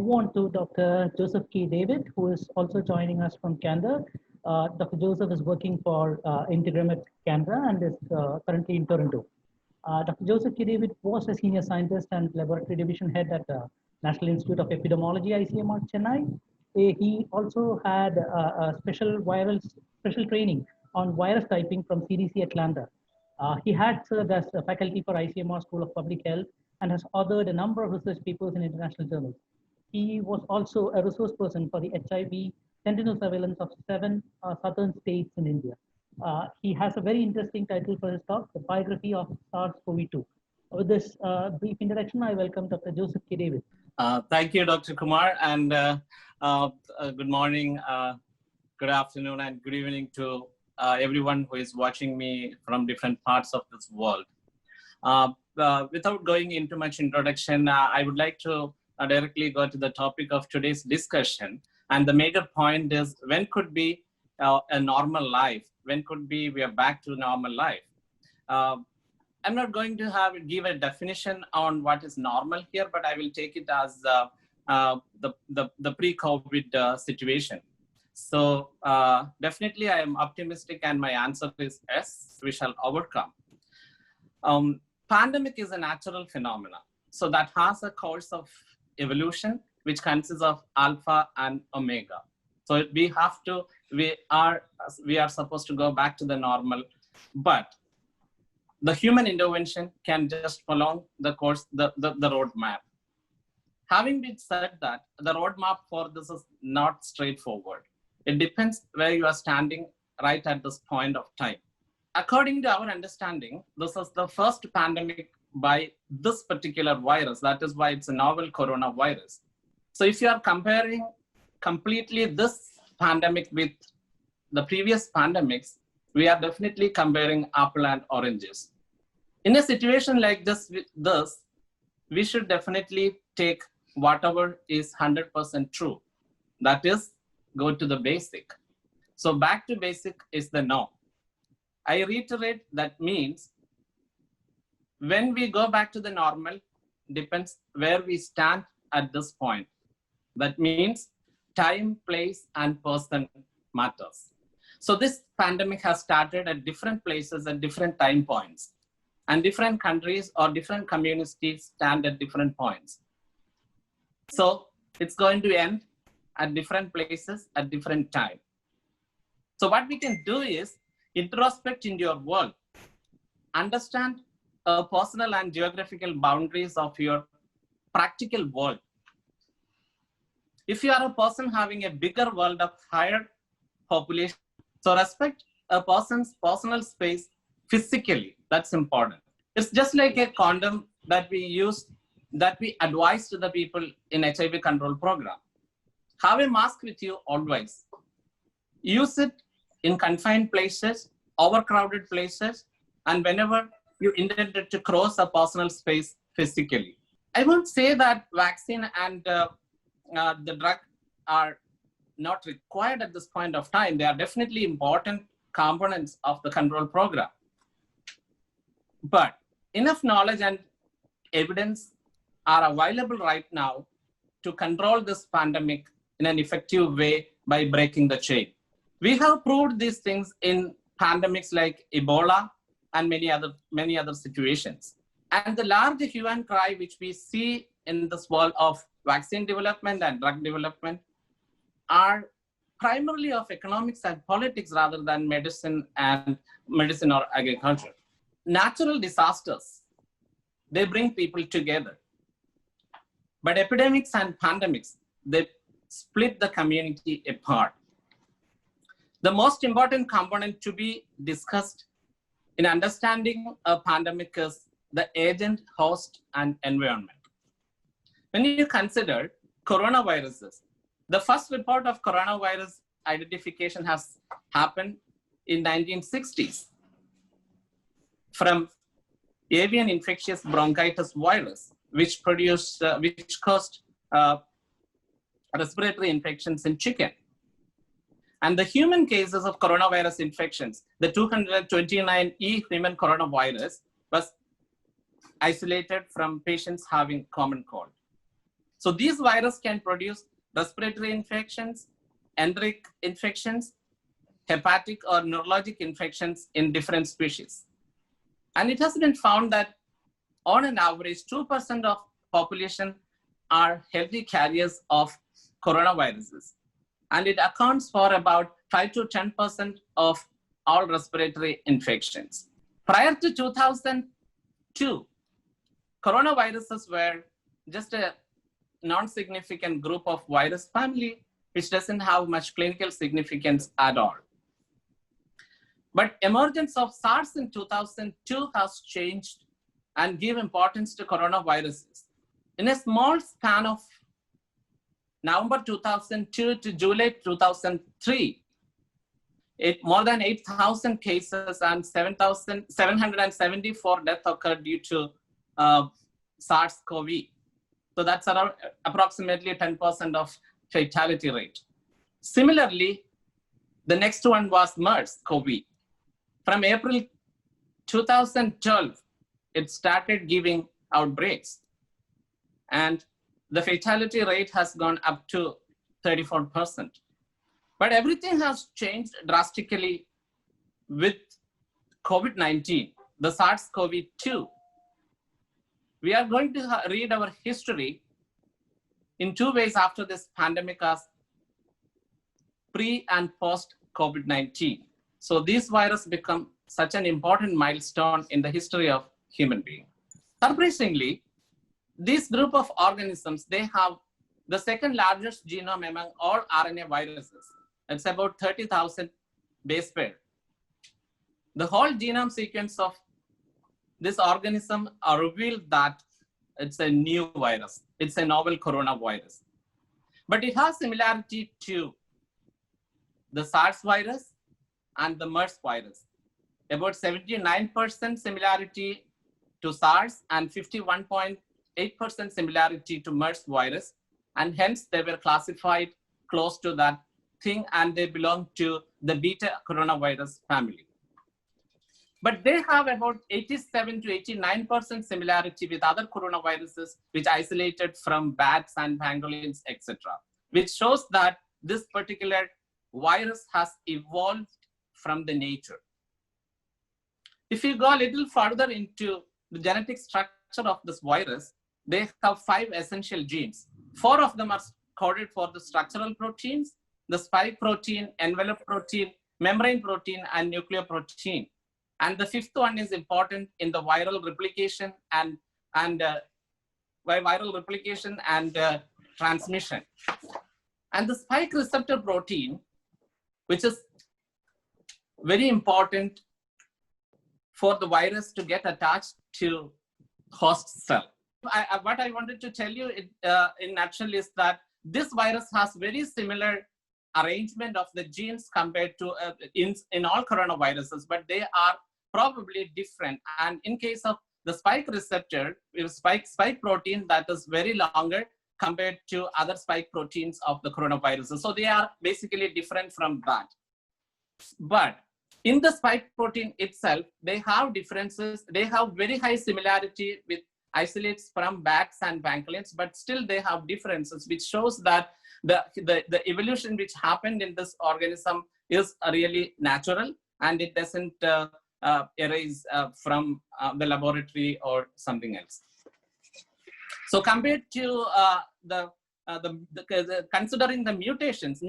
move on to Dr. Joseph K. David, who is also joining us from Canada. Dr. Joseph is working for Integramed Canada and is currently in Toronto. Dr. Joseph K. David was a senior scientist and laboratory division head at the National Institute of Epidemiology, ICMR, Chennai. He also had a special training on virus typing from CDC Atlanta. He had served as a faculty for ICMR School of Public Health and has authored a number of research papers in international journals. He was also a resource person for the HIV sentinel surveillance of 7 southern states in India. He has a very interesting title for his talk, The Biography of SARS Cov-2. With this brief introduction, I welcome Dr. Joseph K. David. Thank you, Dr. Kumar, and good morning, good afternoon, and good evening to everyone who is watching me from different parts of this world. Without going into much introduction, I would like to directly go to the topic of today's discussion. And the major point is, when could be a normal life? When could be we are back to normal life? I'm not going to give a definition on what is normal here, but I will take it as the pre-COVID situation. So definitely I am optimistic, and my answer is yes, we shall overcome. Pandemic is a natural phenomenon. So that has a course of evolution, which consists of alpha and omega. So we are supposed to go back to the normal, but the human intervention can just prolong the course, the roadmap. Having been said that, the roadmap for this is not straightforward. It depends where you are standing right at this point of time. According to our understanding, this is the first pandemic by this particular virus. That is why it's a novel coronavirus. So if you are comparing completely this pandemic with the previous pandemics, we are definitely comparing apple and oranges. In a situation like this, we should definitely take whatever is 100% true. That is, go to the basic. So back to basic is the norm. I reiterate, that means when we go back to the normal, depends where we stand at this point. That means time, place, and person matters. So this pandemic has started at different places at different time points, and different countries or different communities stand at different points. So it's going to end at different places at different time. So what we can do is introspect into your world, understand personal and geographical boundaries of your practical world. If you are a person having a bigger world of higher population, so respect a person's personal space physically. That's important. It's just like a condom that we use, that we advise to the people in HIV control program. Have a mask with you always. Use it in confined places, overcrowded places, and whenever you intended to cross a personal space physically. I won't say that vaccine and the drug are not required at this point of time. They are definitely important components of the control program. But enough knowledge and evidence are available right now to control this pandemic in an effective way by breaking the chain. We have proved these things in pandemics like Ebola and many other situations. And the large hue and cry which we see in this world of vaccine development and drug development are primarily of economics and politics rather than medicine or agriculture. Natural disasters, they bring people together. But epidemics and pandemics, they split the community apart. The most important component to be discussed in understanding a pandemic is the agent, host, and environment. When you consider coronaviruses, the first report of coronavirus identification has happened in 1960s from avian infectious bronchitis virus, which caused respiratory infections in chicken. And the human cases of coronavirus infections, the 229E human coronavirus was isolated from patients having common cold. So these viruses can produce respiratory infections, enteric infections, hepatic or neurologic infections in different species. And it has been found that on an average, 2% of population are healthy carriers of coronaviruses. And it accounts for about 5 to 10% of all respiratory infections. Prior to 2002, coronaviruses were just a non-significant group of virus family, which doesn't have much clinical significance at all. But emergence of SARS in 2002 has changed and give importance to coronaviruses. In a small span of November 2002 to July 2003, more than 8,000 cases and 774 deaths occurred due to SARS Cov. So that's around approximately 10% of fatality rate. Similarly, the next one was MERS Cov. From April 2012, it started giving outbreaks. And the fatality rate has gone up to 34%. But everything has changed drastically with COVID-19, the SARS Cov-2. We are going to read our history in two ways after this pandemic as pre and post COVID-19. So these viruses become such an important milestone in the history of human being. Surprisingly, this group of organisms, they have the second largest genome among all RNA viruses. It's about 30,000 base pair. The whole genome sequence of this organism are revealed that it's a new virus. It's a novel coronavirus. But it has similarity to the SARS virus and the MERS virus. About 79% similarity to SARS and 51.8% similarity to MERS virus. And hence they were classified close to that thing, and they belong to the beta coronavirus family. But they have about 87 to 89% similarity with other coronaviruses, which isolated from bats and pangolins, etc., which shows that this particular virus has evolved from the nature. If you go a little further into the genetic structure of this virus, they have 5 essential genes. 4 of them are coded for the structural proteins, the spike protein, envelope protein, membrane protein, and nucleoprotein. And the 5th one is important in the viral replication and transmission. And the spike receptor protein, which is very important for the virus to get attached to host cell. What I wanted to tell you in a nutshell is that this virus has very similar arrangement of the genes compared to in all coronaviruses, but they are probably different. And in case of the spike receptor, spike protein, that is very longer compared to other spike proteins of the coronaviruses. So they are basically different from that. But in the spike protein itself, they have differences. They have very high similarity with isolates from bats and pangolins, but still they have differences, which shows that the evolution which happened in this organism is really natural, and it doesn't arise from the laboratory or something else. So compared to considering the mutations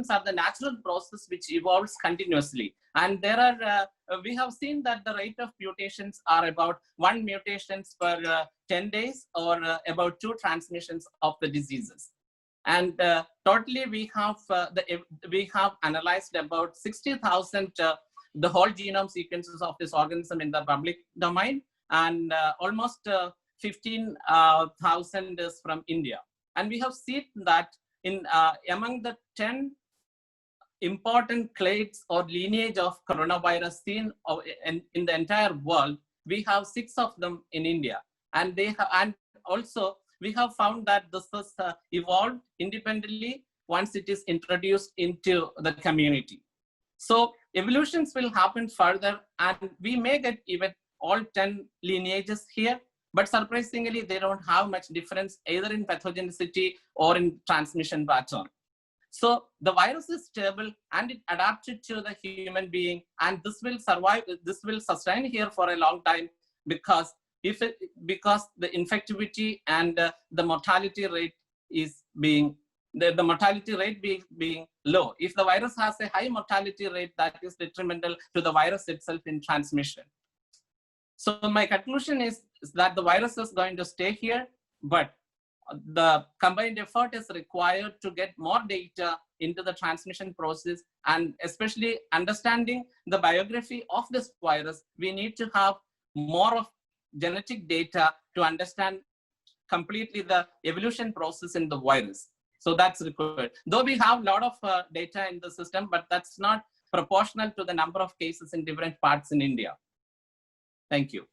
are the natural process which evolves continuously. And there are, we have seen that the rate of mutations are about 1 mutations per 10 days or about 2 transmissions of the diseases. And totally we have analyzed about 60,000 the whole genome sequences of this organism in the public domain, and almost 15,000 is from India. And we have seen that in among the 10 important clades or lineage of coronavirus seen in the entire world, we have 6 of them in India. And and also we have found that this is evolved independently once it is introduced into the community. So evolutions will happen further, and we may get even all 10 lineages here, but surprisingly, they don't have much difference either in pathogenicity or in transmission pattern. So the virus is stable and it adapted to the human being, and this will survive, this will sustain here for a long time, because because the infectivity and the mortality rate is being, the mortality rate being low. If the virus has a high mortality rate, that is detrimental to the virus itself in transmission. So my conclusion is that the virus is going to stay here, but the combined effort is required to get more data into the transmission process, and especially understanding the biography of this virus. We need to have more of genetic data to understand completely the evolution process in the virus. So that's required. Though we have a lot of data in the system, but that's not proportional to the number of cases in different parts in India. Thank you.